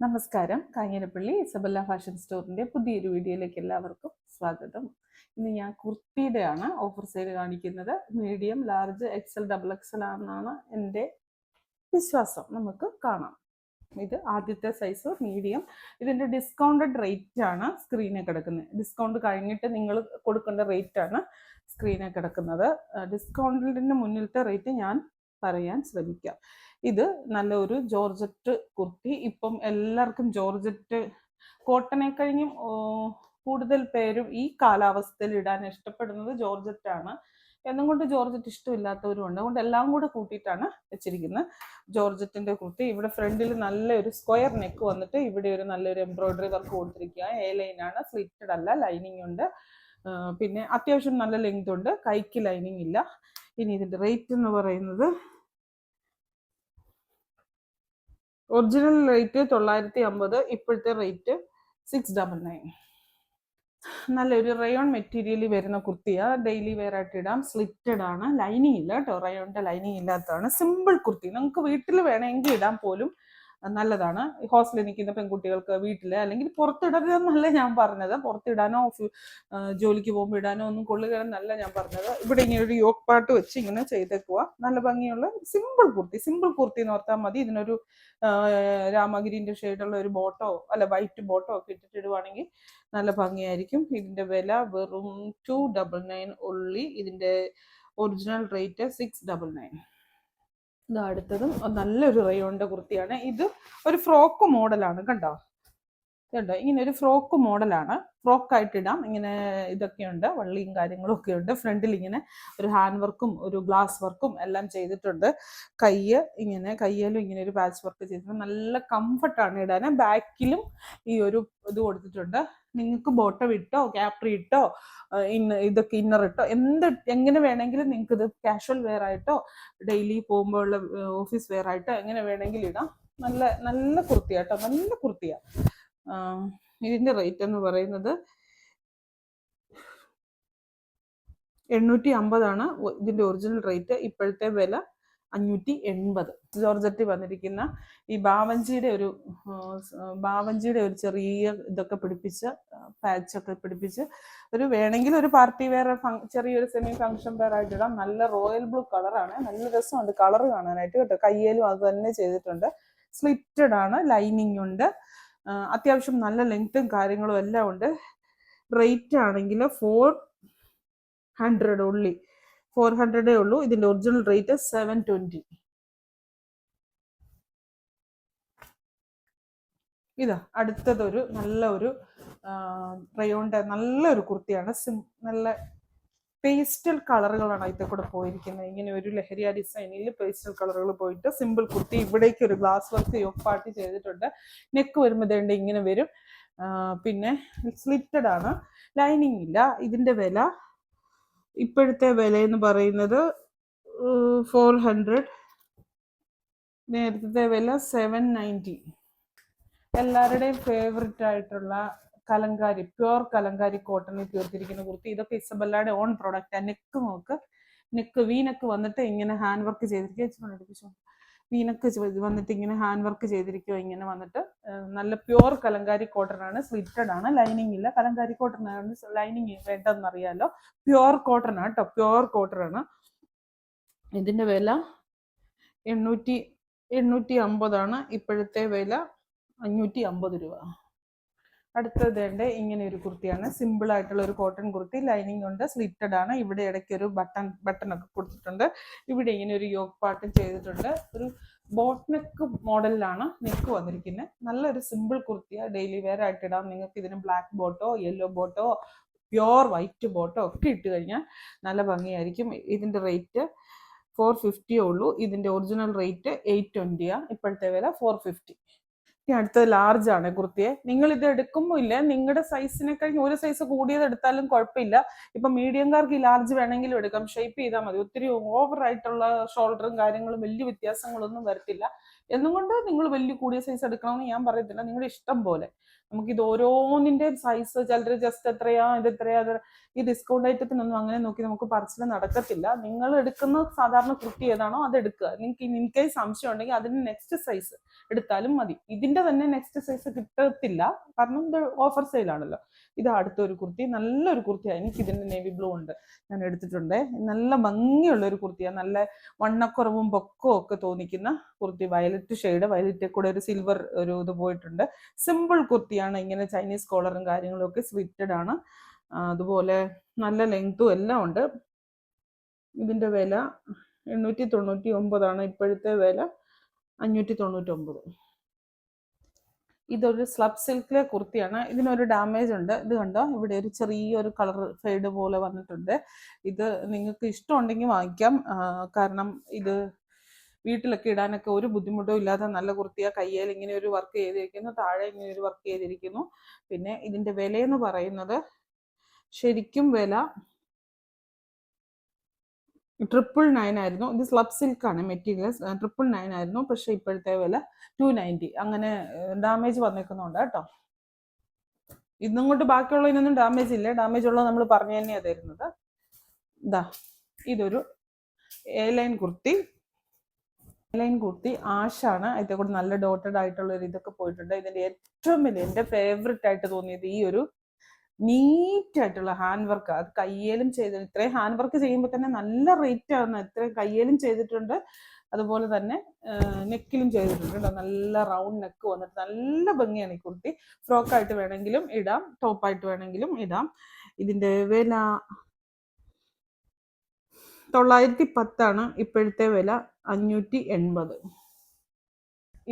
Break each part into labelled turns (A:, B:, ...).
A: നമസ്കാരം. Kanjirappally Isabella fashion സ്റ്റോറിന്റെ പുതിയൊരു വീഡിയോയിലേക്ക് എല്ലാവർക്കും സ്വാഗതം. ഇന്ന് ഞാൻ കുർത്തിയുടെയാണ് ഓഫർ സെയിൽ കാണിക്കുന്നത്. Medium, large, XL, double XL ആണെന്നാണ് എൻ്റെ വിശ്വാസം. നമുക്ക് കാണാം. ഇത് ആദ്യത്തെ സൈസ് മീഡിയം. ഇതിൻ്റെ ഡിസ്കൗണ്ടഡ് റേറ്റ് ആണ് സ്ക്രീനിൽ കിടക്കുന്നത്. ഡിസ്കൗണ്ട് കഴിഞ്ഞിട്ട് നിങ്ങൾ കൊടുക്കേണ്ട റേറ്റ് ആണ് സ്ക്രീനിൽ കിടക്കുന്നത്. ഡിസ്കൗണ്ടിന് മുന്നിലത്തെ റേറ്റ് ഞാൻ പറയാൻ ശ്രമിക്കാം. ഇത് നല്ലൊരു ജോർജറ്റ് കുർത്തി. ഇപ്പം എല്ലാവർക്കും ജോർജറ്റ് കോട്ടനെ കഴിഞ്ഞും കൂടുതൽ പേരും ഈ കാലാവസ്ഥയിൽ ഇടാൻ ഇഷ്ടപ്പെടുന്നത് ജോർജറ്റ് ആണ്. എന്നുകൊണ്ട് ജോർജറ്റ് ഇഷ്ടമില്ലാത്തവരും ഉണ്ട്. അതുകൊണ്ട് എല്ലാം കൂടെ കൂട്ടിയിട്ടാണ് വെച്ചിരിക്കുന്നത്. ജോർജറ്റിന്റെ കുർത്തി. ഇവിടെ ഫ്രണ്ടിൽ നല്ലൊരു സ്ക്വയർ നെക്ക് വന്നിട്ട് ഇവിടെ ഒരു നല്ലൊരു എംബ്രോയിഡറി വർക്ക് കൊടുത്തിരിക്കുക. എ ലൈൻ ആണ്, സ്ലിറ്റഡ് അല്ല, ലൈനിങ് ഉണ്ട്. പിന്നെ അത്യാവശ്യം നല്ല ലെങ്ത് ഉണ്ട്. കൈക്ക് ലൈനിങ് ഇല്ല. ഇനി ഇതിന്റെ റേറ്റ് എന്ന് പറയുന്നത് ഒറിജിനൽ റേറ്റ് 950, ഇപ്പോഴത്തെ റേറ്റ് 699. നല്ലൊരു റയോൺ മെറ്റീരിയൽ വരുന്ന കുർത്തിയാ. ഡെയിലി വെയർ ആയിട്ട് ഇടാം. സ്ലിറ്റഡ് ആണ്, ലൈനിങ് ഇല്ല കേട്ടോ. റയോണിന്റെ ലൈനിങ് ഇല്ലാത്തതാണ്. സിമ്പിൾ കുർത്തി. നിങ്ങൾക്ക് വീട്ടിൽ വേണമെങ്കിൽ ഇടാൻ പോലും നല്ലതാണ്. ഹോസ്റ്റലിൽ നിൽക്കുന്ന പെൺകുട്ടികൾക്ക് വീട്ടിൽ അല്ലെങ്കിൽ പുറത്തിടരുതെന്നല്ല ഞാൻ പറഞ്ഞത്. പുറത്തിടാനോ ജോലിക്ക് പോകുമ്പോൾ ഇടാനോ ഒന്നും കൊള്ളുകയെന്നല്ല ഞാൻ പറഞ്ഞത്. ഇവിടെ ഇങ്ങനെ ഒരു യോക്ക് പാട്ട് വെച്ച് ഇങ്ങനെ ചെയ്തേക്കുക. നല്ല ഭംഗിയുള്ള സിമ്പിൾ കുർത്തി. സിമ്പിൾ കുർത്തി എന്ന് ഓർത്താൽ മതി. ഇതിനൊരു രാമഗിരിന്റെ ഷെയ്ഡുള്ള ഒരു ബോട്ടോ അല്ല വൈറ്റ് ബോട്ടോ ഒക്കെ ഇട്ടിട്ടിടുവാണെങ്കിൽ നല്ല ഭംഗിയായിരിക്കും. ഇതിന്റെ വില വെറും 299 ഉള്ളി. ഇതിന്റെ ഒറിജിനൽ റേറ്റ് 699. ഇത് അടുത്തതും നല്ലൊരു റയോണിന്റെ കുർത്തിയാണ്. ഇത് ഒരു ഫ്രോക്ക് മോഡലാണ്. കണ്ടോ? ഇങ്ങനെ ഒരു ഫ്രോക്ക് മോഡലാണ്. ഫ്രോക്കായിട്ട് ഇടാം. ഇങ്ങനെ ഇതൊക്കെയുണ്ട്, വള്ളിയും കാര്യങ്ങളും ഒക്കെ ഉണ്ട്. ഫ്രണ്ടിൽ ഇങ്ങനെ ഒരു ഹാൻഡ് വർക്കും ഒരു ഗ്ലാസ് വർക്കും എല്ലാം ചെയ്തിട്ടുണ്ട്. കയ്യിലും ഇങ്ങനെ ഒരു പാച്ച് വർക്ക് ചെയ്തിട്ടുണ്ട്. നല്ല കംഫർട്ടാണ് ഇടാൻ. ബാക്കിലും ഈ ഒരു ഇത് കൊടുത്തിട്ടുണ്ട്. നിങ്ങൾക്ക് ബോട്ടം ഇട്ടോ ക്യാപ്രി ഇട്ടോ ഇതൊക്കെ ഇന്നർ ഇട്ടോ എങ്ങനെ വേണമെങ്കിലും നിങ്ങൾക്ക് ഇത് കാഷ്വൽ വെയർ ആയിട്ടോ ഡെയിലി പോകുമ്പോൾ ഉള്ള ഓഫീസ് വെയർ ആയിട്ടോ എങ്ങനെ വേണമെങ്കിലും ഇടാം. നല്ല നല്ല കുർത്തിയാട്ടോ. നല്ല കുർത്തിയാ. ഇതിന്റെ റേറ്റ് എന്ന് പറയുന്നത് 850 ഇതിന്റെ ഒറിജിനൽ റേറ്റ്. ഇപ്പോഴത്തെ വില 580. ജോർജറ്റ് വന്നിരിക്കുന്ന ഈ ബാവഞ്ചിയുടെ ഒരു ചെറിയ ഇതൊക്കെ പിടിപ്പിച്ച് പാച്ചൊക്കെ പിടിപ്പിച്ച് ഒരു വേണമെങ്കിൽ ഒരു പാർട്ടി വെയർ ചെറിയൊരു സെമി ഫംഗ്ഷൻ വെയർ ആയിട്ട് ഇടാം. നല്ല റോയൽ ബ്ലൂ കളറാണ്. നല്ല രസമുണ്ട് കളർ കാണാനായിട്ട് കേട്ടോ. കയ്യിലും അത് തന്നെ ചെയ്തിട്ടുണ്ട്. സ്ലിറ്റഡ് ആണ്, ലൈനിങ് ഉണ്ട്. അത്യാവശ്യം നല്ല ലെങ്ത്തും കാര്യങ്ങളും എല്ലാം ഉണ്ട്. റേറ്റ് ആണെങ്കിൽ 400 ഉള്ളി. 400 ഉള്ളൂ. ഇതിന്റെ ഒറിജിനൽ റേറ്റ് 720. ഇതാ അടുത്തതൊരു നല്ലൊരു റയോണിന്റെ നല്ലൊരു കുർത്തിയാണ്. നല്ല പേസ്റ്റൽ കളറുകളാണ് അതിൽ കൂടെ പോയിരിക്കുന്നത്. ഇങ്ങനെ ഒരു ലഹരിയ ഡിസൈനിൽ പേസ്റ്റൽ കളറുകൾ പോയിട്ട് സിമ്പിൾ കുർത്തി. ഇവിടേക്ക് ഒരു ഗ്ലാസ് വർക്ക് യോക്ക് പാർട്ടി ചെയ്തിട്ടുണ്ട്. നെക്ക് വരുമ്പോൾ ഇങ്ങനെ വരും. പിന്നെ സ്ലിറ്റഡ് ആണ്, ലൈനിങ് ഇല്ല. ഇതിന്റെ വില ഇപ്പോഴത്തെ വില എന്ന് പറയുന്നത് 400. നേരത്തെ വില 790. എല്ലാവരുടെയും ഫേവററ്റ് ആയിട്ടുള്ള കലങ്കാരി, പ്യുവർ കലങ്കാരി കോട്ടണിൽ തീർത്തിരിക്കുന്ന കുർത്തി. ഇതൊക്കെ ഇസബല്ലയുടെ ഓൺ പ്രോഡക്റ്റ്. നെക്ക് നോക്ക്. വി നെക്ക് വന്നിട്ട് ഇങ്ങനെ ഹാൻഡ് വർക്ക് ചെയ്തിരിക്കുക. വീനക്ക് വന്നിട്ട് ഇങ്ങനെ ഹാൻഡ് വർക്ക് ചെയ്തിരിക്കുക. ഇങ്ങനെ വന്നിട്ട് നല്ല പ്യുവർ കലങ്കാരി കോട്ടൺ ആണ്. സ്ലിറ്റഡ് ആണ്, ലൈനിങ് ഇല്ല. കലങ്കാരി കോട്ടൺ ആണ്, ലൈനിങ് വേണ്ടെന്നറിയാലോ. പ്യുവർ കോട്ടൺ ആണ് കേട്ടോ. പ്യുവർ കോട്ടൺ ആണ്. ഇതിന്റെ വില 850. ഇപ്പോഴത്തെ വില 550 രൂപ. അടുത്തത് ഇങ്ങനെ ഒരു കുർത്തിയാണ്. സിമ്പിൾ ആയിട്ടുള്ള ഒരു കോട്ടൺ കുർത്തി. ലൈനിങ് ഉണ്ട്, സ്ലിറ്റഡ് ആണ്. ഇവിടെ ഇടയ്ക്ക് ഒരു ബട്ടൺ ഒക്കെ കൊടുത്തിട്ടുണ്ട്. ഇവിടെ ഇങ്ങനെ ഒരു യോക്ക് പാട്ടും ചെയ്തിട്ടുണ്ട്. ഒരു ബോട്ട് നെക്ക് മോഡലിലാണ് നെക്ക് വന്നിരിക്കുന്നത്. നല്ലൊരു സിമ്പിൾ കുർത്തിയാണ്. ഡെയിലി വെയർ ആയിട്ട് ഇടാം. നിങ്ങൾക്ക് ഇതിന് ബ്ലാക്ക് ബോട്ടോ യെല്ലോ ബോട്ടോ പ്യുവർ വൈറ്റ് ബോട്ടോ ഒക്കെ ഇട്ട് കഴിഞ്ഞാൽ നല്ല ഭംഗിയായിരിക്കും. ഇതിന്റെ റേറ്റ് 450 ഉള്ളൂ. ഇതിന്റെ ഒറിജിനൽ റേറ്റ് 820. ഇപ്പോഴത്തെ വില 450. അടുത്തത് ലാർജ് ആണ് കുർത്തിയെ. നിങ്ങൾ ഇത് എടുക്കുമ്പോൾ ഇല്ല, നിങ്ങളുടെ സൈസിനെ കഴിഞ്ഞ് ഒരു സൈസ് കൂടിയത് എടുത്താലും കുഴപ്പമില്ല. ഇപ്പൊ മീഡിയംകാർക്ക് ഈ ലാർജ് വേണമെങ്കിലും എടുക്കാം. ഷേപ്പ് ചെയ്താൽ മതി. ഒത്തിരി ഓവർ ആയിട്ടുള്ള ഷോൾഡറും കാര്യങ്ങളും വലിയ വ്യത്യാസങ്ങളൊന്നും വരത്തില്ല. എന്നുകൊണ്ട് നിങ്ങൾ വലിയ കൂടിയ സൈസ് എടുക്കണമെന്ന് ഞാൻ പറയത്തില്ല, നിങ്ങളുടെ ഇഷ്ടം പോലെ. നമുക്കിത് ഓരോന്നിന്റെ സൈസ് ചിലർ ജസ്റ്റ് എത്രയാ ഇത് എത്രയാ, ഈ ഡിസ്കൗണ്ട് ഐറ്റത്തിനൊന്നും അങ്ങനെ നോക്കി നമുക്ക് പറച്ചിൽ നടക്കത്തില്ല. നിങ്ങൾ എടുക്കുന്ന സാധാരണ കുർത്തി ഏതാണോ അത് എടുക്കുക. നിങ്ങൾക്ക് ഇൻ കേസ് സംശയം ഉണ്ടെങ്കിൽ അതിന് നെക്സ്റ്റ് സൈസ് എടുത്താലും മതി. ഇതിന്റെ തന്നെ നെക്സ്റ്റ് സൈസ് കിട്ടത്തില്ല, കാരണം ഇത് ഓഫർ സെയിലാണല്ലോ. ഇത് അടുത്തൊരു കുർത്തി, നല്ലൊരു കുർത്തിയാണ്. എനിക്ക് ഇതിന്റെ നേവി ബ്ലൂ ഉണ്ട്, ഞാൻ എടുത്തിട്ടുണ്ട്. നല്ല ഭംഗിയുള്ള ഒരു കുർത്തിയാണ്, നല്ല വണ്ണക്കുറവും പൊക്കവും ഒക്കെ തോന്നിക്കുന്ന കുർത്തി. വയലറ്റ് ഷെയ്ഡ്, വയലറ്റ് കൂടെ ഒരു സിൽവർ ഒരു ഇത് പോയിട്ടുണ്ട്. സിമ്പിൾ കുർത്തിയാണ്, ഇങ്ങനെ ചൈനീസ് കോളറും കാര്യങ്ങളും ഒക്കെ സ്ലിറ്റഡ് ആണ്. അതുപോലെ നല്ല ലെങ്തും എല്ലാം ഉണ്ട്. ഇതിന്റെ വില 899 ഇപ്പോഴത്തെ വില 599. ഇതൊരു സ്ലബ് സിൽക്കിലെ കുർത്തിയാണ്. ഇതിനൊരു ഡാമേജ് ഉണ്ട്, ഇത് കണ്ടോ, ഇവിടെ ഒരു ചെറിയൊരു കളർ ഫെയ്ഡ് പോലെ വന്നിട്ടുണ്ട്. ഇത് നിങ്ങൾക്ക് ഇഷ്ടമുണ്ടെങ്കിൽ വാങ്ങിക്കാം, കാരണം ഇത് വീട്ടിലൊക്കെ ഇടാനൊക്കെ ഒരു ബുദ്ധിമുട്ടും ഇല്ലാതെ നല്ല കുർത്തിയാ. കയ്യിൽ ഇങ്ങനെ ഒരു വർക്ക് ചെയ്തിരിക്കുന്നു, താഴെ ഇങ്ങനെ ഒരു വർക്ക് ചെയ്തിരിക്കുന്നു. പിന്നെ ഇതിന്റെ വിലയെന്ന് പറയുന്നത് ശരിക്കും വില 999 ആയിരുന്നു. ഇത് സ്ലബ് സിൽക്കാണ് മെറ്റീരിയൽ, 999 ആയിരുന്നു. പക്ഷെ ഇപ്പോഴത്തെ വില 290. അങ്ങനെ ഡാമേജ് വന്നേക്കുന്നുണ്ട് കേട്ടോ. ഇന്നും കൊണ്ട് ബാക്കിയുള്ളതിനൊന്നും ഡാമേജ് ഇല്ല, ഡാമേജ് ഉള്ളത് നമ്മൾ പറഞ്ഞു തന്നെയാണ് തരുന്നത്. ഇതാ ഇതൊരു എ-ലൈൻ കുർത്തി. ലൈൻ കുർത്തി ആഷാണ്. അതിന്റെ കൂടെ നല്ല ഡോട്ടഡ് ആയിട്ടുള്ള ഒരു ഇതൊക്കെ പോയിട്ടുണ്ട്. ഇതിന്റെ ഏറ്റവും വലിയ എന്റെ ഫേവററ്റ് ആയിട്ട് തോന്നിയത് ഈ ഒരു നീറ്റ് ആയിട്ടുള്ള ഹാൻഡ് വർക്ക്. അത് കയ്യേലും ചെയ്ത്, ഇത്രയും ഹാൻഡ് വർക്ക് ചെയ്യുമ്പോൾ തന്നെ നല്ല റേറ്റ് ആവുന്ന, ഇത്രയും കയ്യേലും ചെയ്തിട്ടുണ്ട്. അതുപോലെ തന്നെ നെക്കിലും ചെയ്തിട്ടുണ്ട്. നല്ല റൗണ്ട് നെക്ക് വന്നിട്ട് നല്ല ഭംഗിയാണ് ഈ കുർത്തി. ഫ്രോക്കായിട്ട് വേണമെങ്കിലും ഇടാം, ടോപ്പായിട്ട് വേണമെങ്കിലും ഇടാം. ഇതിന്റെ വില 910 ഇപ്പോഴത്തെ വില 580.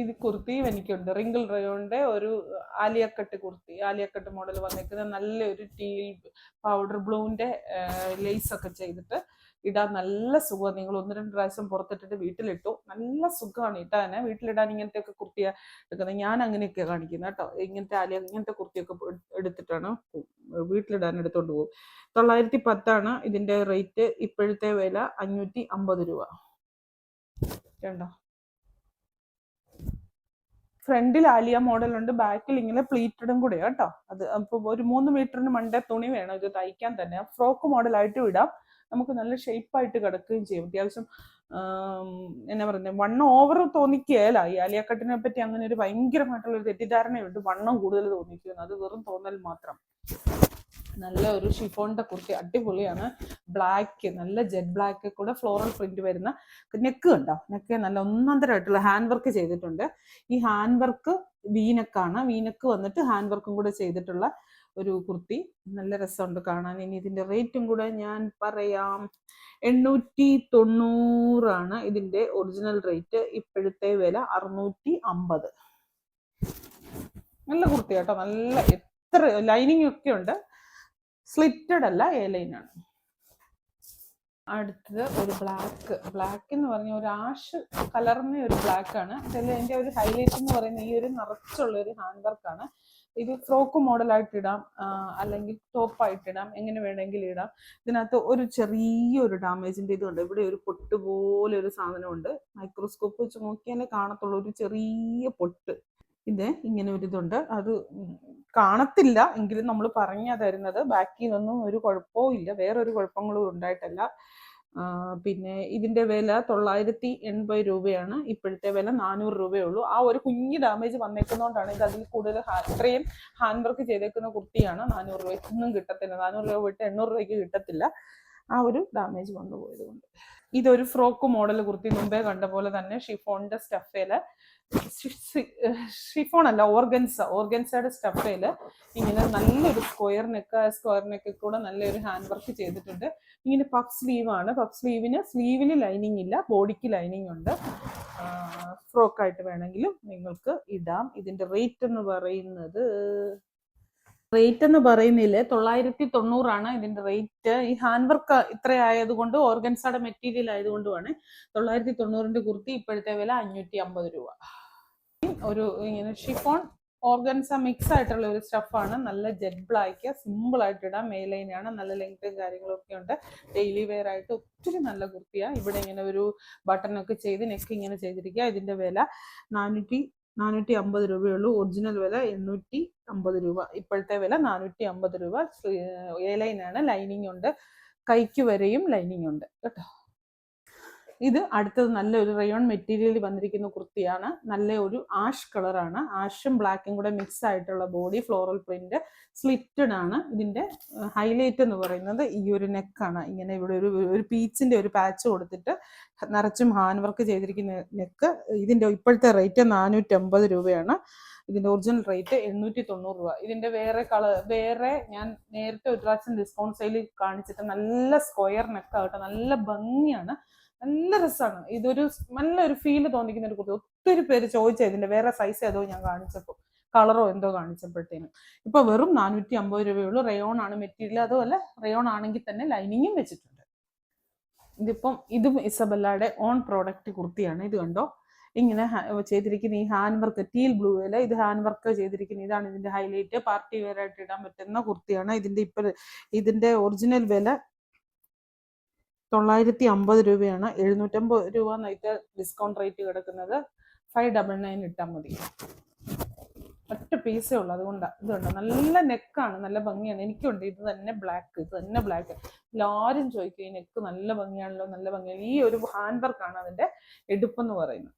A: ഇത് കുർത്തിയും എനിക്കുണ്ട്, റിങ്കിൾ റയോണിന്റെ ഒരു ആലിയക്കട്ട് കുർത്തി, ആലിയക്കട്ട് മോഡൽ വന്നിരിക്കുന്നത്. നല്ലൊരു ടീൽ പൗഡർ ബ്ലൂവിന്റെ ലേസ് ഒക്കെ ചെയ്തിട്ട് ഇടാൻ നല്ല സുഖമാണ്. നിങ്ങൾ 1-2 പ്രാവശ്യം പുറത്തിട്ടിട്ട് വീട്ടിലിട്ടു, നല്ല സുഖമാണ് ഇട്ടാന്. വീട്ടിലിടാൻ ഇങ്ങനത്തെ ഒക്കെ കുർത്തിയാ എടുക്കുന്നത്, ഞാൻ അങ്ങനെയൊക്കെയാണ് കാണിക്കുന്നത് കേട്ടോ. ഇങ്ങനത്തെ കുർത്തിയൊക്കെ എടുത്തിട്ടാണ് വീട്ടിലിടാൻ എടുത്തോണ്ട് പോകും. 910 ഇതിന്റെ റേറ്റ്. ഇപ്പോഴത്തെ വില 550 രൂപ. കണ്ടോ, ഫ്രണ്ടിൽ ആലിയ മോഡൽ ഉണ്ട്, ബാക്കിൽ ഇങ്ങനെ പ്ലീറ്റഡും കൂടെ കേട്ടോ. അത് അപ്പൊ ഒരു 3 മീറ്ററിന് മണ്ടേ തുണി വേണം ഇത് തയ്ക്കാൻ തന്നെ. ഫ്രോക്ക് മോഡലായിട്ടും ഇടാം, നമുക്ക് നല്ല ഷേപ്പായിട്ട് കിടക്കുകയും ചെയ്യും. അത്യാവശ്യം എന്നാ പറയുന്നത്, വണ്ണം ഓവർ തോന്നിക്കുകയല്ല. ഈ ആലിയ കട്ടിനെ പറ്റി അങ്ങനെ ഒരു ഭയങ്കരമായിട്ടുള്ള ഒരു തെറ്റിദ്ധാരണയുണ്ട്, വണ്ണം കൂടുതൽ തോന്നിക്കുന്നു. അത് വെറും തോന്നൽ മാത്രം. നല്ല ഒരു ഷിഫോണിന്റെ കുർത്തി, അടിപൊളിയാണ്. ബ്ലാക്ക്, നല്ല ജെറ്റ് ബ്ലാക്ക് കൂടെ ഫ്ലോറൽ പ്രിന്റ് വരുന്ന നെക്ക് കണ്ടോ, നെക്ക് നല്ല ഒന്നാന്തരമായിട്ടുള്ള ഹാൻഡ് വർക്ക് ചെയ്തിട്ടുണ്ട്. ഈ ഹാൻഡ് വർക്ക് വീനക്കാണ്, വീനക്ക് വന്നിട്ട് ഹാൻഡ് വർക്കും കൂടെ ചെയ്തിട്ടുള്ള ഒരു കുർത്തി. നല്ല രസമുണ്ട് കാണാൻ. ഇനി ഇതിന്റെ റേറ്റും കൂടെ ഞാൻ പറയാം. 890 ഇതിന്റെ ഒറിജിനൽ റേറ്റ്. ഇപ്പോഴത്തെ വില 650. നല്ല കുർത്തി കേട്ടോ, നല്ല എത്ര ലൈനിങ് ഒക്കെ ഉണ്ട്, സ്ലിറ്റഡ് അല്ല, എ-ലൈൻ ആണ്. അടുത്തത് ഒരു ബ്ലാക്ക് എന്ന് പറഞ്ഞ ഒരു ആഷ് കലർന്ന ഒരു ബ്ലാക്ക് ആണ്. അതിൽ എൻ്റെ ഒരു ഹൈലൈറ്റ് എന്ന് പറയുന്നത് ഈ ഒരു നിറച്ചുള്ള ഒരു ഹാൻഡ് വർക്കാണ്. ഇത് ഫ്രോക്ക് മോഡലായിട്ട് ഇടാം, അല്ലെങ്കിൽ ടോപ്പായിട്ട് ഇടാം, എങ്ങനെ വേണമെങ്കിലും ഇടാം. ഇതിനകത്ത് ഒരു ചെറിയൊരു ഡാമേജിന്റെ ഇതുണ്ട്, ഇവിടെ ഒരു പൊട്ട് പോലെ ഒരു സാധനമുണ്ട്. മൈക്രോസ്കോപ്പ് വെച്ച് നോക്കിയാലേ കാണത്തുള്ള ഒരു ചെറിയ പൊട്ട്. ഇത് ഇങ്ങനെ ഒരു ഇതുണ്ട്, അത് കാണത്തില്ല എങ്കിലും നമ്മൾ പറഞ്ഞാ തരുന്നത്. ബാക്കിൽ നിന്നൊന്നും ഒരു കുഴപ്പവും ഇല്ല, വേറൊരു കുഴപ്പങ്ങളും ഉണ്ടായിട്ടല്ല. പിന്നെ ഇതിന്റെ വില 980 രൂപയാണ്. ഇപ്പോഴത്തെ വില 400 രൂപയേ ഉള്ളൂ. ആ ഒരു കുഞ്ഞു ഡാമേജ് വന്നേക്കുന്നതുകൊണ്ടാണ് ഇത്. അതിൽ കൂടുതൽ ഇത്രയും ഹാൻഡ് വർക്ക് ചെയ്തേക്കുന്ന കുർത്തിയാണ് 400 രൂപയ്ക്കൊന്നും കിട്ടത്തില്ല. 400 രൂപ വിട്ട് 800 രൂപയ്ക്ക് കിട്ടത്തില്ല, ആ ഒരു ഡാമേജ് വന്നു പോയത് കൊണ്ട്. ഇതൊരു ഫ്രോക്ക് മോഡൽ കുർത്തി, മുമ്പേ കണ്ട പോലെ തന്നെ ഷിഫോണിന്റെ സ്റ്റഫേല്, ഷിഫോൺ അല്ല ഓർഗൻസയുടെ സ്റ്റഫേല് ഇങ്ങനെ നല്ലൊരു സ്ക്വയർ നെക്ക് കൂടെ നല്ലൊരു ഹാൻഡ് വർക്ക് ചെയ്തിട്ടുണ്ട്. ഇങ്ങനെ പഫ് സ്ലീവ് ആണ്. പഫ് സ്ലീവിന് ലൈനിങ് ഇല്ല, ബോഡിക്ക് ലൈനിങ് ഉണ്ട്. ഫ്രോക്കായിട്ട് വേണമെങ്കിലും നിങ്ങൾക്ക് ഇടാം. ഇതിന്റെ റേറ്റ് എന്ന് പറയുന്നില്ലേ 990 ഇതിന്റെ റേറ്റ്. ഈ ഹാൻഡ് വർക്ക് ഇത്ര ആയതുകൊണ്ട്, ഓർഗൻസയുടെ മെറ്റീരിയൽ ആയതുകൊണ്ടുമാണ് 990 കുർത്തി. ഇപ്പോഴത്തെ വില 550 രൂപ. ഒരു ഇങ്ങനെ ഷിഫോൺ ഓർഗൻസ മിക്സ് ആയിട്ടുള്ള ഒരു സ്റ്റഫാണ്. നല്ല ജെറ്റ് ബ്ലാക്ക്, സിമ്പിൾ ആയിട്ട് ഇടാം. മെയിലൈനാണ്, നല്ല ലെങ്ത്തും കാര്യങ്ങളൊക്കെ ഉണ്ട്. ഡെയിലി വെയർ ആയിട്ട് ഒത്തിരി നല്ല കുർത്തിയാണ്. ഇവിടെ ഇങ്ങനെ ഒരു ബട്ടണൊക്കെ ചെയ്ത് നെക്ക് ഇങ്ങനെ ചെയ്തിരിക്കുക. ഇതിന്റെ വില 450 രൂപയുള്ളൂ. ഒറിജിനൽ വില 850 രൂപ. ഇപ്പോഴത്തെ വില 450 രൂപ. എ ലൈനാണ്, ലൈനിങ് ഉണ്ട്, കൈക്ക് വരെയും ലൈനിങ് ഉണ്ട് കേട്ടോ. ഇത് അടുത്തത് നല്ലൊരു റയോൺ മെറ്റീരിയലിൽ വന്നിരിക്കുന്ന കുർത്തിയാണ്. നല്ല ഒരു ആഷ് കളറാണ്. ആഷും ബ്ലാക്കും കൂടെ മിക്സ് ആയിട്ടുള്ള ബോഡി, ഫ്ലോറൽ പ്രിന്റ്, സ്ലിറ്റഡ് ആണ്. ഇതിന്റെ ഹൈലൈറ്റ് എന്ന് പറയുന്നത് ഈ ഒരു നെക്കാണ്. ഇങ്ങനെ ഇവിടെ ഒരു പീച്ചിന്റെ ഒരു പാച്ച് കൊടുത്തിട്ട് നിറച്ചും ഹാൻഡ് വർക്ക് ചെയ്തിരിക്കുന്ന നെക്ക്. ഇതിന്റെ ഇപ്പോഴത്തെ റേറ്റ് 450 രൂപയാണ്. ഇതിന്റെ ഒറിജിനൽ റേറ്റ് 890 രൂപ. ഇതിന്റെ വേറെ ഞാൻ നേരത്തെ ഒരു പ്രാവശ്യം ഡിസ്കൗണ്ട് സെയിലിൽ കാണിച്ചിട്ട് നല്ല സ്ക്വയർ നെക്കാകട്ടെ, നല്ല ഭംഗിയാണ്, നല്ല രസമാണ്. ഇതൊരു നല്ലൊരു ഫീല് തോന്നിക്കുന്ന ഒരു കുർത്തി. ഒത്തിരി പേര് ചോദിച്ച ഇതിന്റെ വേറെ സൈസ് ഏതോ ഞാൻ കാണിച്ചപ്പോൾ, കളറോ എന്തോ കാണിച്ചപ്പോഴത്തേനും. ഇപ്പൊ വെറും 450 രൂപയുള്ളൂ. റയോൺ ആണ് മെറ്റീരിയൽ. അതുമല്ല, റയോൺ ആണെങ്കിൽ തന്നെ ലൈനിങ്ങും വെച്ചിട്ടുണ്ട്. ഇതും ഇസബെല്ലയുടെ ഓൺ പ്രോഡക്റ്റ് കുർത്തിയാണ്. ഇത് കണ്ടോ, ഇങ്ങനെ ചെയ്തിരിക്കുന്ന ഈ ഹാൻഡ് വർക്ക്, ടീൽ ബ്ലൂവില് ഇത് ഹാൻഡ് വർക്ക് ചെയ്തിരിക്കുന്ന ഇതാണ് ഇതിന്റെ ഹൈലൈറ്റ്. പാർട്ടി വെയർ ആയിട്ട് ഇടാൻ പറ്റുന്ന കുർത്തിയാണ്. ഇതിന്റെ ഒറിജിനൽ വില 950 രൂപയാണ്. 750 രൂപ നൈറ്റ് ഡിസ്കൗണ്ട് റേറ്റ് കിടക്കുന്നത്. 599 ഇട്ടാൽ മതി. ഒറ്റ പീസേ ഉള്ളൂ, അതുകൊണ്ടാണ്. ഇതുണ്ട്, നല്ല നെക്കാണ്, നല്ല ഭംഗിയാണ്. എനിക്കുണ്ട് ഇത് തന്നെ ബ്ലാക്ക്. എല്ലാവരും ചോദിക്കും ഈ നെക്ക് നല്ല ഭംഗിയാണല്ലോ, നല്ല ഭംഗിയാണ്. ഈ ഒരു ഹാൻഡ് വർക്കാണ് അതിന്റെ എടുപ്പെന്ന് പറയുന്നത്.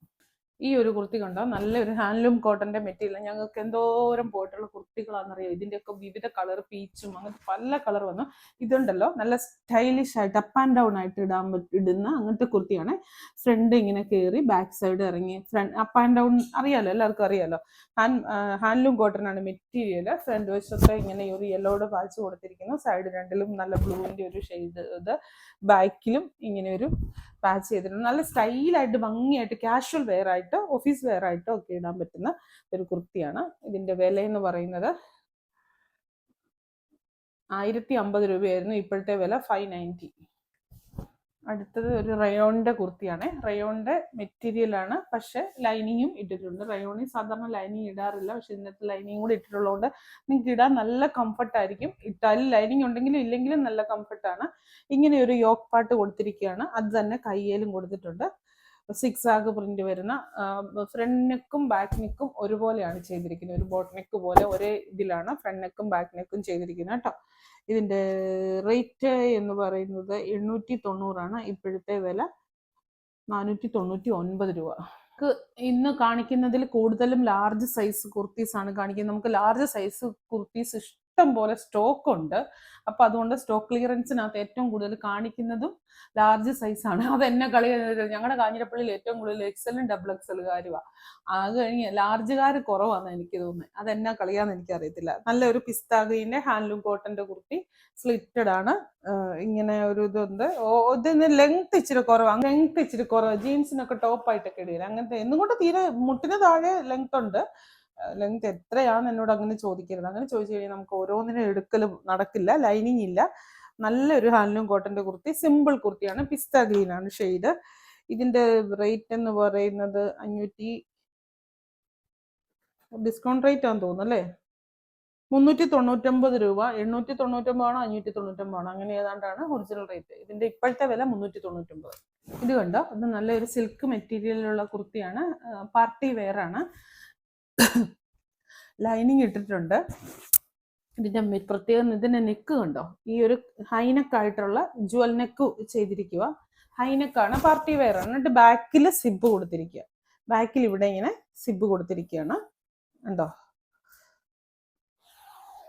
A: ഈ ഒരു കുർത്തി കണ്ടോ, നല്ലൊരു ഹാൻഡ്ലൂം കോട്ടന്റെ മെറ്റീരിയൽ. ഞങ്ങൾക്ക് എന്തോരം പോയിട്ടുള്ള കുർത്തികളാണെന്നറിയോ. ഇതിന്റെയൊക്കെ വിവിധ കളർ, പീച്ചും അങ്ങനത്തെ പല കളർ വന്നു. ഇതുണ്ടല്ലോ, നല്ല സ്റ്റൈലിഷ് ആയിട്ട് അപ്പ് ആൻഡ് ഡൗൺ ആയിട്ട് ഇടുന്ന അങ്ങനത്തെ കുർത്തിയാണ്. ഫ്രണ്ട് ഇങ്ങനെ കയറി ബാക്ക് സൈഡ് ഇറങ്ങി, അപ്പ് ആൻഡ് ഡൗൺ അറിയാലോ, എല്ലാവർക്കും അറിയാലോ. ഹാൻഡ്ലൂം കോട്ടൺ ആണ് മെറ്റീരിയൽ. ഫ്രണ്ട് വശത്തെ ഇങ്ങനെ ഒരു യെല്ലോയുടെ പാച്ച് കൊടുത്തിരിക്കുന്നു. സൈഡ് രണ്ടിലും നല്ല ബ്ലൂവിന്റെ ഒരു ഷെയ്ഡ്. ഇത് ബാക്കിലും ഇങ്ങനെ ഒരു പാച്ച് ചെയ്തിട്ടുണ്ട്. നല്ല സ്റ്റൈലായിട്ട് ഭംഗിയായിട്ട് കാഷ്വൽ വെയർ ആയിട്ട്, ഓഫീസ് വെയർ ആയിട്ടോ ഒക്കെ ഇടാൻ പറ്റുന്ന ഒരു കുർത്തിയാണ്. ഇതിന്റെ വില എന്ന് പറയുന്നത് 1050 രൂപയായിരുന്നു. ഇപ്പോഴത്തെ വില 590. അടുത്തത് ഒരു റയോണിന്റെ കുർത്തിയാണ്. റയോണിന്റെ മെറ്റീരിയൽ ആണ്, പക്ഷെ ലൈനിങ്ങും ഇട്ടിട്ടുണ്ട്. റയോണിൽ സാധാരണ ലൈനിങ് ഇടാറില്ല, പക്ഷെ ഇന്നത്തെ ലൈനിങ് കൂടെ ഇട്ടിട്ടുള്ളതുകൊണ്ട് നിങ്ങൾക്ക് ഇടാൻ നല്ല കംഫർട്ട് ആയിരിക്കും. ഇട്ടാലും ലൈനിങ് ഉണ്ടെങ്കിലും ഇല്ലെങ്കിലും നല്ല കംഫർട്ടാണ്. ഇങ്ങനെ ഒരു യോക്ക് പാട്ട് കൊടുത്തിരിക്കുകയാണ്. അത് തന്നെ കയ്യേലും കൊടുത്തിട്ടുണ്ട്. 6 ആഗ് പ്രിന്റ് വരുന്ന, ഫ്രണ്ട് നെക്കും ബാക്ക് നെക്കും ഒരുപോലെയാണ് ചെയ്തിരിക്കുന്നത്. ഒരു ബോട്ട് നെക്ക് പോലെ ഒരേ ഇതിലാണ് ഫ്രണ്ട് നെക്കും ബാക്ക് നെക്കും ചെയ്തിരിക്കുന്നത് കേട്ടോ. ഇതിന്റെ റേറ്റ് എന്ന് പറയുന്നത് 890 ആണ്. ഇപ്പോഴത്തെ വില 499 രൂപ. ഇന്ന് കാണിക്കുന്നതിൽ കൂടുതലും ലാർജ് സൈസ് കുർത്തീസ് ആണ് കാണിക്കുന്നത്. നമുക്ക് ലാർജ് സൈസ് കുർത്തീസ് ഇഷ്ടം പോലെ സ്റ്റോക്ക് ഉണ്ട്. അപ്പൊ അതുകൊണ്ട് സ്റ്റോക്ക് ക്ലിയറൻസിനകത്ത് ഏറ്റവും കൂടുതൽ കാണിക്കുന്നതും ലാർജ് സൈസ് ആണ്. അത് എന്നെ കളി, ഞങ്ങളുടെ കാഞ്ഞിരപ്പള്ളിയിൽ ഏറ്റവും കൂടുതൽ എക്സലും ഡബിൾ എക്സലുകാരുവാ. അത് കഴിഞ്ഞ് ലാർജുകാർ കുറവാന്ന് എനിക്ക് തോന്നുന്നത്. അതെന്നാ കളിയാന്ന് എനിക്കറിയത്തില്ല. നല്ലൊരു പിസ്ത ഗ്രീന്റെ ഹാൻഡ്ലൂം കോട്ടന്റെ കുർത്തി, സ്ലിറ്റഡ് ആണ്. ഇങ്ങനെ ഒരു ഇതുണ്ട്. ഇതിന് ലെങ്ത് ഇച്ചിരി കുറവാണ്. ജീൻസിനൊക്കെ ടോപ്പായിട്ടൊക്കെ ഇടുക അങ്ങനത്തെ. എന്നുകൊണ്ട് തീരെ മുട്ടിന് താഴെ ലെങ്ത് ഉണ്ട്. ലെങ്ത് എത്രയാണെന്ന് എന്നോട് അങ്ങനെ ചോദിക്കരുത്. അങ്ങനെ ചോദിച്ചു കഴിഞ്ഞാൽ നമുക്ക് ഓരോന്നിനും എടുക്കലും നടക്കില്ല. ലൈനിങ് ഇല്ല. നല്ലൊരു ഹാൻഡ്ലൂം കോട്ടന്റെ കുർത്തി, സിമ്പിൾ കുർത്തിയാണ്. പിസ്ത ഗ്രീൻ ആണ് ഷെയ്ഡ്. ഇതിന്റെ റേറ്റ് എന്ന് പറയുന്നത് 500, ഡിസ്കൗണ്ട് റേറ്റ് ആണെന്ന് തോന്നുന്നു അല്ലേ, 399 രൂപ. 899 ആണോ 599 ആണോ അങ്ങനെ ഏതാണ്ടാണ് ഒറിജിനൽ റേറ്റ്. ഇതിന്റെ ഇപ്പോഴത്തെ വില 399. ഇത് കണ്ടോ, ഇത് നല്ലൊരു സിൽക്ക് മെറ്റീരിയലിലുള്ള കുർത്തിയാണ്. പാർട്ടി വെയർ ആണ്. ലൈനിങ് ഇട്ടിട്ടുണ്ട്. ഇതിന്റെ പ്രത്യേകം ഇതിന്റെ നെക്ക് കണ്ടോ, ഈ ഒരു ഹൈനെക്കായിട്ടുള്ള ജുവൽ നെക്ക് ചെയ്തിരിക്കുക. ഹൈനെക്കാണ്, പാർട്ടി വെയർ ആണ്. എന്നിട്ട് ബാക്കിൽ സിബ് കൊടുത്തിരിക്കുക. ബാക്കിൽ ഇവിടെ ഇങ്ങനെ സിബ് കൊടുത്തിരിക്കുകയാണ് കണ്ടോ.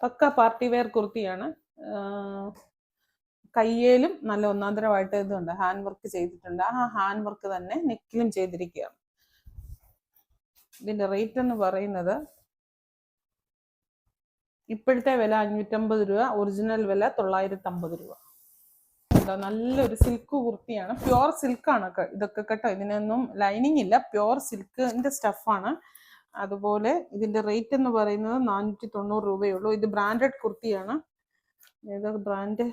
A: പക്ക പാർട്ടി വെയർ കുർത്തിയാണ്. കയ്യേലും നല്ല ഒന്നാന്തരമായിട്ട് ഇതുണ്ട്, ഹാൻഡ് വർക്ക് ചെയ്തിട്ടുണ്ട്. ആ ഹാൻഡ് വർക്ക് തന്നെ നെക്കിലും ചെയ്തിരിക്കുകയാണ്. ഇതിന്റെ റേറ്റ് എന്ന് പറയുന്നത് ഇപ്പോഴത്തെ വില 550 രൂപ. ഒറിജിനൽ വില 950 രൂപ. നല്ലൊരു സിൽക്ക് കുർത്തിയാണ്. പ്യുവർ സിൽക്കാണ് ഇതൊക്കെ കേട്ടോ. ഇതിനൊന്നും ലൈനിങ് ഇല്ല, പ്യുവർ സിൽക്കിന്റെ സ്റ്റഫാണ്. അതുപോലെ ഇതിന്റെ റേറ്റ് എന്ന് പറയുന്നത് 490 രൂപയുള്ളൂ. ഇത് ബ്രാൻഡഡ് കുർത്തിയാണ്. ഏതാ ബ്രാൻഡ്?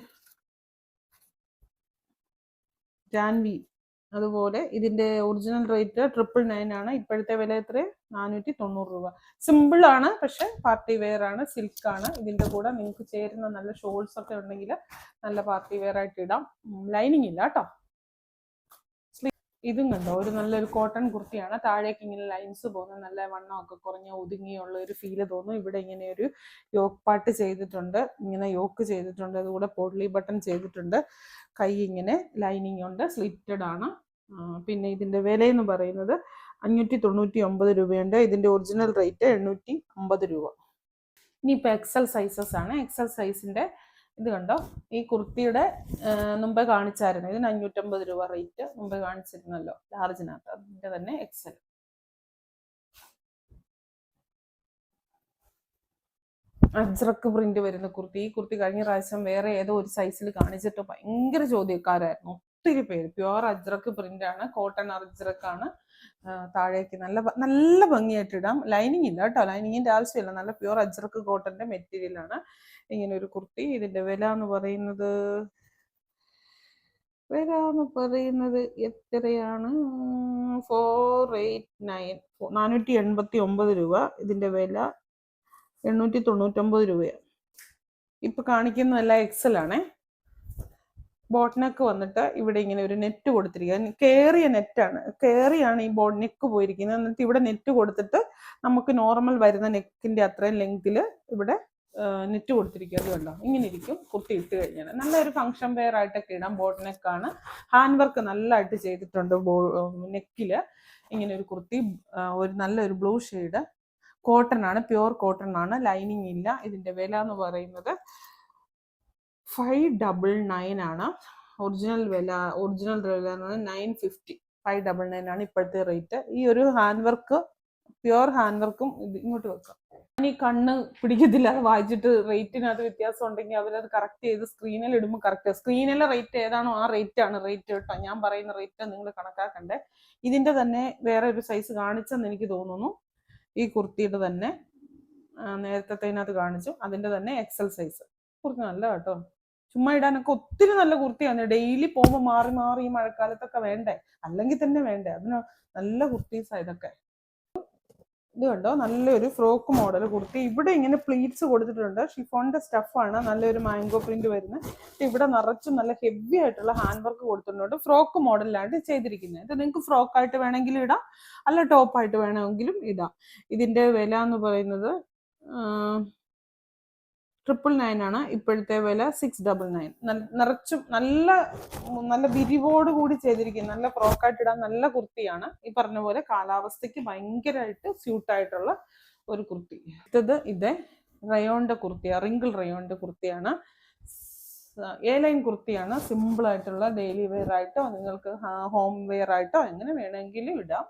A: ജാൻവി. അതുപോലെ ഇതിന്റെ ഒറിജിനൽ റേറ്റ് 999 ആണ്. ഇപ്പോഴത്തെ വില എത്ര? 490 രൂപ. സിമ്പിൾ ആണ്, പക്ഷെ പാർട്ടി വെയർ ആണ്, സിൽക്ക് ആണ്. ഇതിന്റെ കൂടെ നിങ്ങൾക്ക് ചേരുന്ന നല്ല ഷോൾസ് ഒക്കെ ഉണ്ടെങ്കിൽ നല്ല പാർട്ടി വെയർ ആയിട്ട് ഇടാം. ലൈനിങ് ഇല്ല കേട്ടോ. ഇതും കണ്ടോ, ഒരു നല്ലൊരു കോട്ടൺ കുർത്തിയാണ്. താഴേക്ക് ഇങ്ങനെ ലൈൻസ് പോകുന്ന നല്ല വണ്ണമൊക്കെ കുറഞ്ഞ ഒതുങ്ങിയുള്ള ഒരു ഫീല് തോന്നും. ഇവിടെ ഇങ്ങനെ ഒരു യോക്ക് പാട്ട് ചെയ്തിട്ടുണ്ട്, ഇങ്ങനെ യോക്ക് ചെയ്തിട്ടുണ്ട്, അതുകൂടെ പോട്ട്ലി ബട്ടൺ ചെയ്തിട്ടുണ്ട്. കൈ ഇങ്ങനെ ലൈനിങ് ഉണ്ട്, സ്ലിറ്റഡ് ആണ്. പിന്നെ ഇതിന്റെ വിലയെന്ന് പറയുന്നത് 599 രൂപയുണ്ട്. ഇതിന്റെ ഒറിജിനൽ റേറ്റ് 850 രൂപ. ഇനിയിപ്പോൾ എക്സൽ സൈസസ് ആണ്. എക്സൽ സൈസിന്റെ ഇത് കണ്ടോ, ഈ കുർത്തിയുടെ മുമ്പേ കാണിച്ചായിരുന്നു. ഇതിന് 550 രൂപ റേറ്റ് മുമ്പേ കാണിച്ചിരുന്നല്ലോ ലാർജിനകത്ത്. അതിന്റെ തന്നെ എക്സൽ. അജ്രക്ക് പ്രിന്റ് വരുന്ന കുർത്തി. ഈ കുർത്തി കഴിഞ്ഞ പ്രാവശ്യം വേറെ ഏതോ ഒരു സൈസിൽ കാണിച്ചിട്ട് ഭയങ്കര ചോദ്യക്കാരായിരുന്നു ഒത്തിരി പേര്. പ്യുവർ അജ്രക്ക് പ്രിന്റ് ആണ്, കോട്ടൺ അജ്രക്കാണ്. താഴേക്ക് നല്ല നല്ല ഭംഗിയായിട്ട് ഇടാം. ലൈനിങ് ഇല്ല കേട്ടോ, ലൈനിങ്ങിന്റെ ആവശ്യമില്ല. നല്ല പ്യുവർ അജ്രക്ക് കോട്ടന്റെ മെറ്റീരിയൽ ആണ് ഇങ്ങനെ ഒരു കുർത്തി. ഇതിന്റെ വില എന്ന് പറയുന്നത് എത്രയാണ്? 489, 489 രൂപ. ഇതിന്റെ വില 899 രൂപയാണ്. ഇപ്പൊ കാണിക്കുന്നതല്ല എക്സൽ ആണേ. ബോട്ട് വന്നിട്ട് ഇവിടെ ഇങ്ങനെ ഒരു നെറ്റ് കൊടുത്തിരിക്കുക. കേറിയ നെറ്റാണ്, കേറിയാണ് ഈ ബോട്ട് നെക്ക് പോയിരിക്കുന്നത്. എന്നിട്ട് ഇവിടെ നെറ്റ് കൊടുത്തിട്ട് നമുക്ക് നോർമൽ വരുന്ന നെക്കിന്റെ അത്രയും ലെങ്തിൽ ഇവിടെ നെറ്റ് കൊടുത്തിരിക്കുക. അതുകൊണ്ടോ ഇങ്ങനെ ഇരിക്കും കുർത്തി ഇട്ട് കഴിഞ്ഞാൽ. നല്ലൊരു ഫംഗ്ഷൻ വെയർ ആയിട്ടൊക്കെ ഇടാം. ബോട്ട് നെക്കാണ്, ഹാൻഡ് വർക്ക് നല്ലതായിട്ട് ചെയ്തിട്ടുണ്ട് നെക്കില്. ഇങ്ങനെ ഒരു കുർത്തി, ഒരു നല്ലൊരു ബ്ലൂ ഷെയ്ഡ് കോട്ടൺ ആണ്, പ്യുവർ കോട്ടൺ ആണ്, ലൈനിങ് ഇല്ല. ഇതിന്റെ വില എന്ന് പറയുന്നത് 599 ആണ്. ഒറിജിനൽ വില 950. 599 ആണ് ഇപ്പോഴത്തെ റേറ്റ്. ഈ ഒരു ഹാൻഡ് വർക്ക്, പ്യുവർ ഹാൻഡ് വർക്കും ഇങ്ങോട്ട് വെക്കാം. ഈ കണ്ണ് പിടിക്കത്തില്ല, അത് വായിച്ചിട്ട് റേറ്റിനകത്ത് വ്യത്യാസം ഉണ്ടെങ്കിൽ അവരത് കറക്റ്റ് ചെയ്ത് സ്ക്രീനിൽ ഇടുമ്പോൾ കറക്റ്റ്. സ്ക്രീനിലെ റേറ്റ് ഏതാണോ ആ റേറ്റ് ആണ് റേറ്റ് കേട്ടോ. ഞാൻ പറയുന്ന റേറ്റ് നിങ്ങൾ കണക്കാക്കണ്ടേ. ഇതിന്റെ തന്നെ വേറെ ഒരു സൈസ് കാണിച്ചെന്ന് എനിക്ക് തോന്നുന്നു. ഈ കുർത്തിയുടെ തന്നെ നേരത്തെ കാണിച്ചു, അതിന്റെ തന്നെ എക്സൽ സൈസ്. കുർത്തി നല്ല കേട്ടോ, ചുമ്മാ ഇടാനൊക്കെ ഒത്തിരി നല്ല കുർത്തിയാണ്. ഡെയിലി പോകുമ്പോൾ മാറി മാറി ഈ മഴക്കാലത്തൊക്കെ വേണ്ടേ, അല്ലെങ്കിൽ തന്നെ വേണ്ടേ, അതിന് നല്ല കുർത്തീസാണ് ഇതൊക്കെ. ഇത് കണ്ടോ, നല്ലൊരു ഫ്രോക്ക് മോഡൽ കുർത്തി. ഇവിടെ ഇങ്ങനെ പ്ലീറ്റ്സ് കൊടുത്തിട്ടുണ്ട്, ഷിഫോണിന്റെ സ്റ്റഫാണ്, നല്ലൊരു മാംഗോ പ്രിന്റ് വരുന്നത്. ഇവിടെ നിറച്ചും നല്ല ഹെവി ആയിട്ടുള്ള ഹാൻഡ് വർക്ക് കൊടുത്തിട്ടുണ്ട്. ഫ്രോക്ക് മോഡലിലാണ് ചെയ്തിരിക്കുന്നത്. ഇത് നിങ്ങൾക്ക് ഫ്രോക്കായിട്ട് വേണമെങ്കിലും ഇടാം, അല്ല ടോപ്പായിട്ട് വേണമെങ്കിലും ഇടാം. ഇതിന്റെ വില എന്ന് പറയുന്നത് 999 ആണ്. ഇപ്പോഴത്തെ വില 699. നിറച്ചും നല്ല നല്ല വിരിവോട് കൂടി ചെയ്തിരിക്കുന്നത്, നല്ല ഫ്രോക്കായിട്ട് ഇടാൻ നല്ല കുർത്തിയാണ്. ഈ പറഞ്ഞ പോലെ കാലാവസ്ഥയ്ക്ക് ഭയങ്കരമായിട്ട് സ്യൂട്ടായിട്ടുള്ള ഒരു കുർത്തി. ഇത് റയോണിന്റെ കുർത്തിയാണ്, റിങ്കിൾ റയോണിന്റെ കുർത്തിയാണ്. ലൈൻ കുർത്തിയാണ്. സിമ്പിൾ ആയിട്ടുള്ള ഡെയിലി വെയർ ആയിട്ടോ നിങ്ങൾക്ക് ഹോം വെയർ ആയിട്ടോ എങ്ങനെ വേണമെങ്കിലും ഇടാം.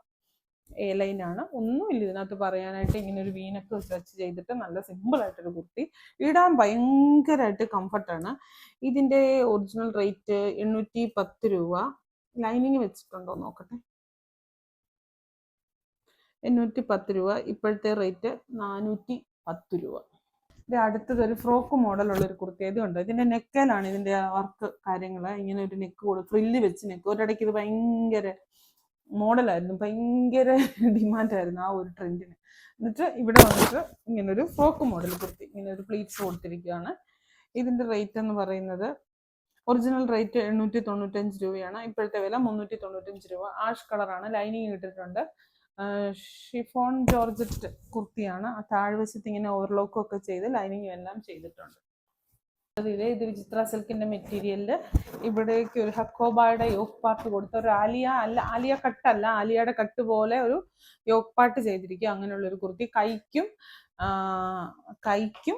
A: ലൈൻ ആണ്, ഒന്നുമില്ല ഇതിനകത്ത് പറയാനായിട്ട്. ഇങ്ങനെ ഒരു വീനൊക്കെ സ്ട്രെച്ച് ചെയ്തിട്ട് നല്ല സിമ്പിൾ ആയിട്ടൊരു കുർത്തി, ഇടാൻ ഭയങ്കരമായിട്ട് കംഫർട്ടാണ്. ഇതിന്റെ ഒറിജിനൽ റേറ്റ് 810 രൂപ. ലൈനിങ് വെച്ചിട്ടുണ്ടോ നോക്കട്ടെ. 810 രൂപ. ഇപ്പോഴത്തെ റേറ്റ് 410 രൂപ. ഇത് അടുത്തത് ഒരു ഫ്രോക്ക് മോഡലുള്ള ഒരു കുർത്തി. ഇതുണ്ട്, ഇതിന്റെ നെക്കലാണ് ഇതിന്റെ വർക്ക് കാര്യങ്ങള്. ഇങ്ങനെ ഒരു നെക്ക് ഫ്രില്ല് വെച്ച് നെക്ക്. ഒരിടയ്ക്ക് ഇത് ഭയങ്കര മോഡലായിരുന്നു, ഭയങ്കര ഡിമാൻഡായിരുന്നു ആ ഒരു ട്രെൻഡിന്. എന്നിട്ട് ഇവിടെ വന്നിട്ട് ഇങ്ങനൊരു ഫ്രോക്ക് മോഡൽ കുർത്തി, ഇങ്ങനെ ഒരു പ്ലീറ്റ്സ് കൊടുത്തിരിക്കുകയാണ്. ഇതിന്റെ റേറ്റ് എന്ന് പറയുന്നത് ഒറിജിനൽ റേറ്റ് 895 രൂപയാണ്. ഇപ്പോഴത്തെ വില 395 രൂപ. ആഷ് കളറാണ്, ലൈനിങ് ഇട്ടിട്ടുണ്ട്. ഷിഫോൺ ജോർജറ്റ് കുർത്തിയാണ്. താഴ്വശത്ത് ഇങ്ങനെ ഓവർലോക്കും ഒക്കെ ചെയ്ത് ലൈനിങ് എല്ലാം ചെയ്തിട്ടുണ്ട്. ഇത് വിചിത്ര സിൽക്കിന്റെ മെറ്റീരിയലില് ഇവിടേക്ക് ഒരു ഹക്കോബായുടെ യോക്ക് പാർട്ട് കൊടുത്ത ഒരു ആലിയ കട്ടല്ല, ആലിയയുടെ കട്ട് പോലെ ഒരു യോക്ക് പാർട്ട് ചെയ്തിരിക്കുക. അങ്ങനെയുള്ള ഒരു കുർത്തി. കൈക്കും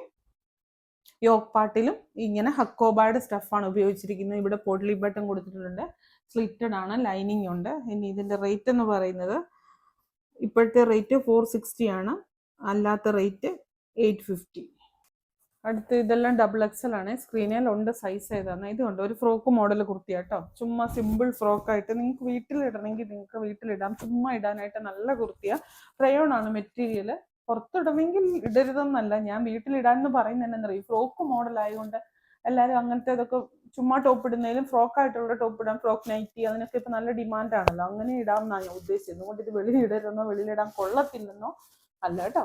A: യോക്ക് പാർട്ടിലും ഇങ്ങനെ ഹക്കോബായുടെ സ്റ്റഫാണ് ഉപയോഗിച്ചിരിക്കുന്നത്. ഇവിടെ പോട്ട്ലി ബട്ടൺ കൊടുത്തിട്ടുണ്ട്, സ്ലിറ്റഡ് ആണ്, ലൈനിങ് ഉണ്ട്. ഇനി ഇതിന്റെ റേറ്റ് എന്ന് പറയുന്നത് ഇപ്പോഴത്തെ റേറ്റ് 460 ആണ്, അല്ലാത്ത റേറ്റ് 850. അടുത്ത് ഇതെല്ലാം ഡബിൾ എക്സൽ ആണ്. സ്ക്രീനിൽ ഉണ്ട് സൈസ് ഏതാണ്. ഇതുണ്ട്, ഒരു ഫ്രോക്ക് മോഡൽ കുർത്തി കേട്ടോ. ചുമ്മാ സിമ്പിൾ ഫ്രോക്കായിട്ട് നിങ്ങൾക്ക് വീട്ടിലിടണമെങ്കിൽ നിങ്ങൾക്ക് വീട്ടിലിടാം. ചുമ്മാ ഇടാനായിട്ട് നല്ല കുർത്തിയാ. റയോൺ ആണ് മെറ്റീരിയൽ. പുറത്തിടണമെങ്കിൽ ഇടരുതെന്നല്ല, ഞാൻ വീട്ടിലിടാന്ന് പറയുന്നത് എന്നറിയും. ഫ്രോക്ക് മോഡൽ ആയതുകൊണ്ട് എല്ലാവരും അങ്ങനത്തെ ഇതൊക്കെ ചുമ്മാ ടോപ്പ് ഇടുന്നതിലും ഫ്രോക്കായിട്ടുള്ള ടോപ്പ് ഇടാം, ഫ്രോക്ക് നൈറ്റി, അതിനൊക്കെ ഇപ്പം നല്ല ഡിമാൻഡാണല്ലോ. അങ്ങനെ ഇടാം എന്നാണ് ഞാൻ ഉദ്ദേശിച്ചത്. അതുകൊണ്ട് ഇത് വെളിയിടരുന്നോ വെളിയിലിടാൻ കൊള്ളത്തില്ലെന്നോ അല്ല കേട്ടോ.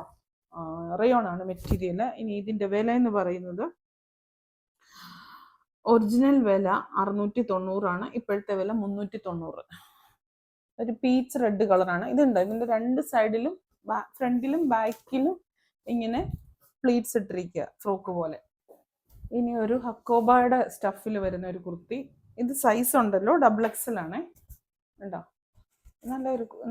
A: റയോൺ ആണ് മെറ്റീരിയൽ. ഇനി ഇതിൻ്റെ വില എന്ന് പറയുന്നത് ഒറിജിനൽ വില 690 ഇപ്പോഴത്തെ വില 390. ഒരു പീച്ച് റെഡ് കളറാണ്. ഇതുണ്ട് ഇതിൻ്റെ രണ്ട് സൈഡിലും ഫ്രണ്ടിലും ബാക്കിലും ഇങ്ങനെ പ്ലീറ്റ്സ് ഇട്ടിരിക്കുക ഫ്രോക്ക് പോലെ. ഇനി ഒരു ഹക്കോബയുടെ സ്റ്റഫിൽ വരുന്ന ഒരു കുർത്തി. ഇത് സൈസ് ഉണ്ടല്ലോ, XXL ആണ്. ഉണ്ടോ,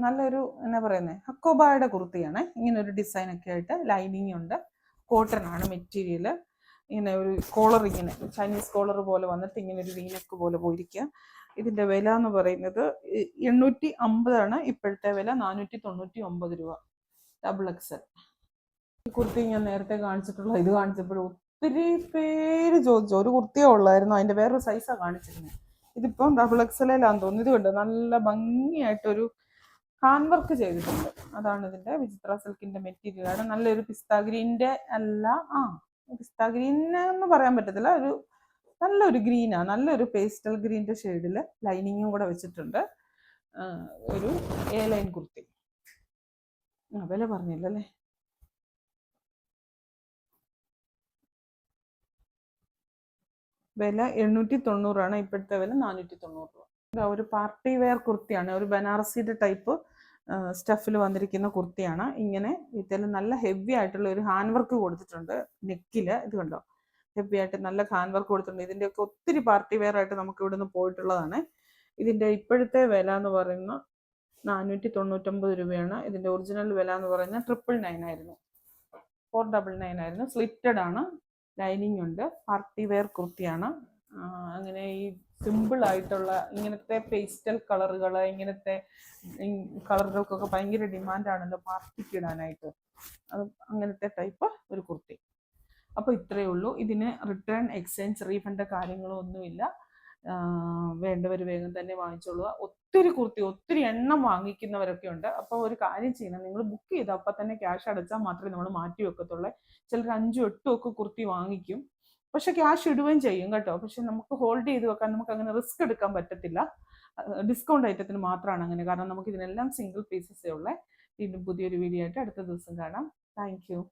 A: നല്ലൊരു എന്നാ പറയുന്നത്, ഹക്കോബയുടെ കുർത്തിയാണ്. ഇങ്ങനെ ഒരു ഡിസൈൻ ഒക്കെ ആയിട്ട് ലൈനിങ് ഉണ്ട്. കോട്ടൺ ആണ് മെറ്റീരിയൽ. ഇങ്ങനെ ഒരു കോളർ, ഇങ്ങനെ ചൈനീസ് കോളർ പോലെ വന്നിട്ട് ഇങ്ങനെ ഒരു വീനക്ക് പോലെ പോയിരിക്കുക. ഇതിൻ്റെ വില എന്ന് പറയുന്നത് 850 ഇപ്പോഴത്തെ വില 499 രൂപ. XXL. ഈ കുർത്തി ഞാൻ നേരത്തെ കാണിച്ചിട്ടുള്ള ഇത് കാണിച്ചപ്പോഴും ഒത്തിരി പേര് ചോദിച്ചു. ഒരു കുർത്തിയേ ഉള്ളായിരുന്നു, അതിൻ്റെ വേറൊരു സൈസാണ് കാണിച്ചിരുന്നത്. ഇതിപ്പം XXLാന്ന് തോന്നുന്നു. ഇത് കണ്ടോ, നല്ല ഭംഗിയായിട്ടൊരു ഹാൻഡ് വർക്ക് ചെയ്തിട്ടുണ്ട്. അതാണ് ഇതിൻ്റെ വിചിത്ര സിൽക്കിൻ്റെ മെറ്റീരിയലാണ്. നല്ലൊരു പിസ്ത ഗ്രീൻ്റെ അല്ല, പിസ്ത ഗ്രീൻ എന്ന് പറയാൻ പറ്റത്തില്ല, ഒരു നല്ലൊരു ഗ്രീനാണ്, നല്ലൊരു പേസ്റ്റൽ ഗ്രീൻ്റെ ഷെയ്ഡിൽ ലൈനിങ്ങും കൂടെ വെച്ചിട്ടുണ്ട്. ഒരു എ ലൈൻ കുർത്തി. വില പറഞ്ഞില്ലല്ലേ. വില 890 ഇപ്പോഴത്തെ വില 490 രൂപ. ഒരു പാർട്ടി വെയർ കുർത്തിയാണ്, ഒരു ബനാറസിയുടെ ടൈപ്പ് സ്റ്റഫിൽ വന്നിരിക്കുന്ന കുർത്തിയാണ്. ഇങ്ങനെ ഇതിൽ നല്ല ഹെവി ആയിട്ടുള്ള ഒരു ഹാൻഡ് വർക്ക് കൊടുത്തിട്ടുണ്ട് നെക്കില്. ഇത് കണ്ടോ, ഹെവി ആയിട്ട് നല്ല ഹാൻഡ് വർക്ക് കൊടുത്തിട്ടുണ്ട്. ഇതിൻ്റെയൊക്കെ ഒത്തിരി പാർട്ടി വെയർ ആയിട്ട് നമുക്ക് ഇവിടുന്ന് പോയിട്ടുള്ളതാണ്. ഇതിൻ്റെ ഇപ്പോഴത്തെ വില എന്ന് പറയുന്നത് 499 രൂപയാണ്. ഇതിൻ്റെ ഒറിജിനൽ വില എന്ന് പറയുന്നത് 999 ആയിരുന്നു, 499 ആയിരുന്നു. സ്ലിറ്റഡ് ആണ്, ലൈനിങ് ഉണ്ട്, പാർട്ടി വെയർ കുർത്തിയാണ്. അങ്ങനെ ഈ സിമ്പിൾ ആയിട്ടുള്ള ഇങ്ങനത്തെ പേസ്റ്റൽ കളറുകൾ, ഇങ്ങനത്തെ കളറുകൾക്കൊക്കെ ഭയങ്കര ഡിമാൻഡാണല്ലോ പാർട്ടിക്ക് ഇടാനായിട്ട്. അത് അങ്ങനത്തെ ടൈപ്പ് ഒരു കുർത്തി. അപ്പോൾ ഇത്രയേ ഉള്ളൂ. ഇതിന് റിട്ടേൺ, എക്സ്ചേഞ്ച്, റീഫണ്ട് കാര്യങ്ങളോ ഒന്നുമില്ല. വേണ്ടവർ വേഗം തന്നെ വാങ്ങിച്ചോളുക. ഒത്തിരി കുർത്തി, ഒത്തിരി എണ്ണം വാങ്ങിക്കുന്നവരൊക്കെ ഉണ്ട്. അപ്പോൾ ഒരു കാര്യം ചെയ്യണം, നിങ്ങൾ ബുക്ക് ചെയ്ത് അപ്പം തന്നെ ക്യാഷ് അടച്ചാൽ മാത്രമേ നമ്മൾ മാറ്റി വെക്കത്തുള്ളൂ. ചിലർ 5, 8 ഒക്കെ കുർത്തി വാങ്ങിക്കും, പക്ഷെ ക്യാഷ് ഇടുകയും ചെയ്യും കേട്ടോ. പക്ഷെ നമുക്ക് ഹോൾഡ് ചെയ്ത് വെക്കാൻ, നമുക്ക് അങ്ങനെ റിസ്ക് എടുക്കാൻ പറ്റത്തില്ല. ഡിസ്കൗണ്ട് ഐറ്റത്തിന് മാത്രമാണ് അങ്ങനെ, കാരണം നമുക്ക് ഇതിനെല്ലാം സിംഗിൾ പീസസേ ഉള്ളേ. വീണ്ടും പുതിയൊരു വീഡിയോ ആയിട്ട് അടുത്ത ദിവസം കാണാം. Thank you.